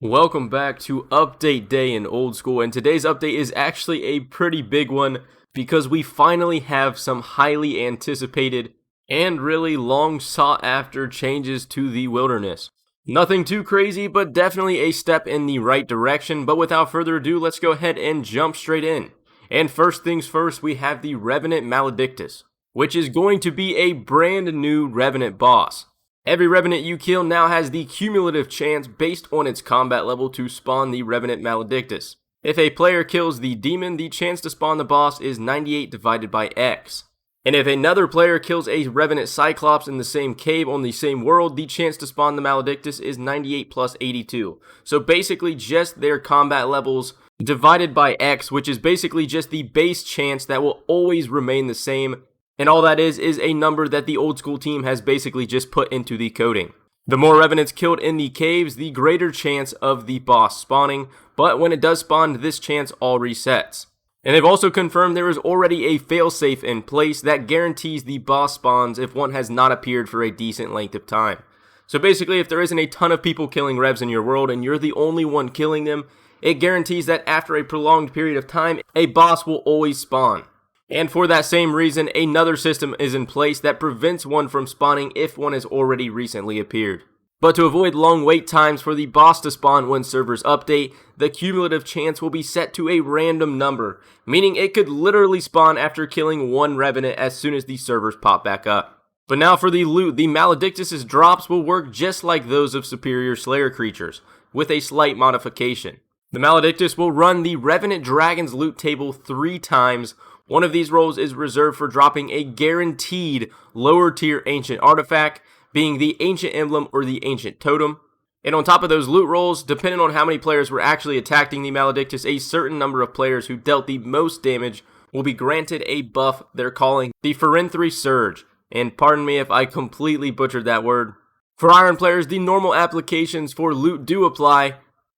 Welcome back to Update Day in Old School, and today's update is actually a pretty big one because we finally have some highly anticipated and really long sought after changes to the wilderness. Nothing too crazy, but definitely a step in the right direction, but without further ado, let's go ahead and jump straight in. And first things first, we have the Revenant Maledictus, which is going to be a brand new Revenant boss. Every Revenant you kill now has the Cumulative Chance based on its combat level to spawn the Revenant Maledictus. If a player kills the demon, the chance to spawn the boss is 98 divided by X. And if another player kills a Revenant Cyclops in the same cave on the same world, the chance to spawn the Maledictus is 98 plus 82. So basically just their combat levels divided by X, which is basically just the base chance that will always remain the same. And all that is a number that the Old School team has basically just put into the coding. The more Revenants killed in the caves, the greater chance of the boss spawning, but when it does spawn, this chance all resets. And they've also confirmed there is already a failsafe in place that guarantees the boss spawns if one has not appeared for a decent length of time. So basically, if there isn't a ton of people killing Revs in your world and you're the only one killing them, it guarantees that after a prolonged period of time, a boss will always spawn. And for that same reason, another system is in place that prevents one from spawning if one has already recently appeared. But to avoid long wait times for the boss to spawn when servers update, the cumulative chance will be set to a random number, meaning it could literally spawn after killing one Revenant as soon as the servers pop back up. But now for the loot, the Maledictus' drops will work just like those of superior Slayer creatures, with a slight modification. The Maledictus will run the Revenant Dragon's loot table 3 times. One of these rolls is reserved for dropping a guaranteed lower tier ancient artifact, being the ancient emblem or the ancient totem. And on top of those loot rolls, depending on how many players were actually attacking the Maledictus, a certain number of players who dealt the most damage will be granted a buff they're calling the Failsafe Surge. And pardon me if I completely butchered that word. For Iron players, the normal applications for loot do apply.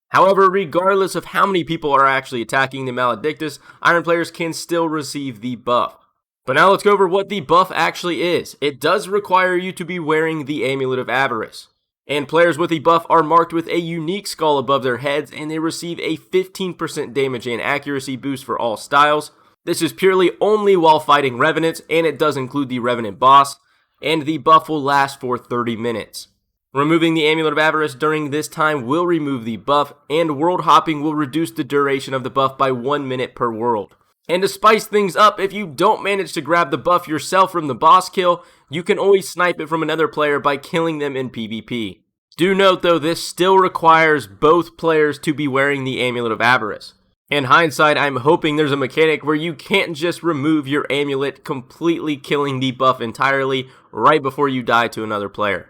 However, regardless of how many people are actually attacking the Maledictus, Iron players can still receive the buff. But now let's go over what the buff actually is. It does require you to be wearing the Amulet of Avarice. And players with the buff are marked with a unique skull above their heads, and they receive a 15% damage and accuracy boost for all styles. This is purely only while fighting Revenants, and it does include the Revenant boss, and the buff will last for 30 minutes. Removing the Amulet of Avarice during this time will remove the buff, and world hopping will reduce the duration of the buff by 1 minute per world. And to spice things up, if you don't manage to grab the buff yourself from the boss kill, you can always snipe it from another player by killing them in PvP. Do note though, this still requires both players to be wearing the Amulet of Avarice. In hindsight, I'm hoping there's a mechanic where you can't just remove your amulet, completely killing the buff entirely right before you die to another player.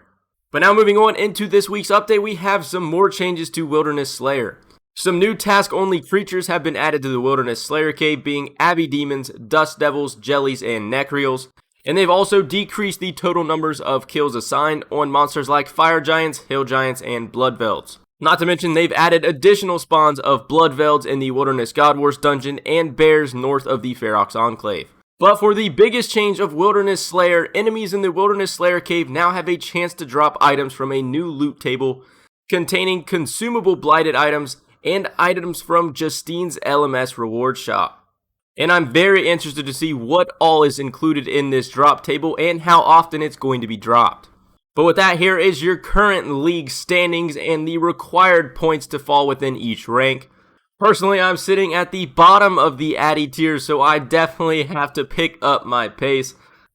But now moving on into this week's update, we have some more changes to Wilderness Slayer. Some new task-only creatures have been added to the Wilderness Slayer cave, being Abbey Demons, Dust Devils, Jellies, and Necreals. And they've also decreased the total numbers of kills assigned on monsters like Fire Giants, Hill Giants, and Bloodvelds. Not to mention, they've added additional spawns of Bloodvelds in the Wilderness God Wars dungeon and bears north of the Ferox Enclave. But for the biggest change of Wilderness Slayer, enemies in the Wilderness Slayer cave now have a chance to drop items from a new loot table containing consumable blighted items and items from Justine's LMS reward shop. And I'm very interested to see what all is included in this drop table and how often it's going to be dropped. But with that, here is your current league standings and the required points to fall within each rank. Personally, I'm sitting at the bottom of the Addy tier, so I definitely have to pick up my pace.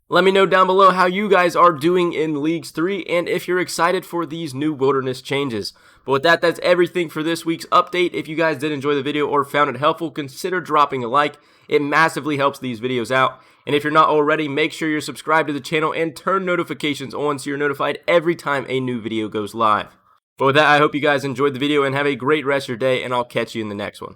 Let me know down below how you guys are doing in Leagues 3 and if you're excited for these new wilderness changes. But with that, that's everything for this week's update. If you guys did enjoy the video or found it helpful, consider dropping a like. It massively helps these videos out. And if you're not already, make sure you're subscribed to the channel and turn notifications on so you're notified every time a new video goes live. But with that, I hope you guys enjoyed the video and have a great rest of your day, and I'll catch you in the next one.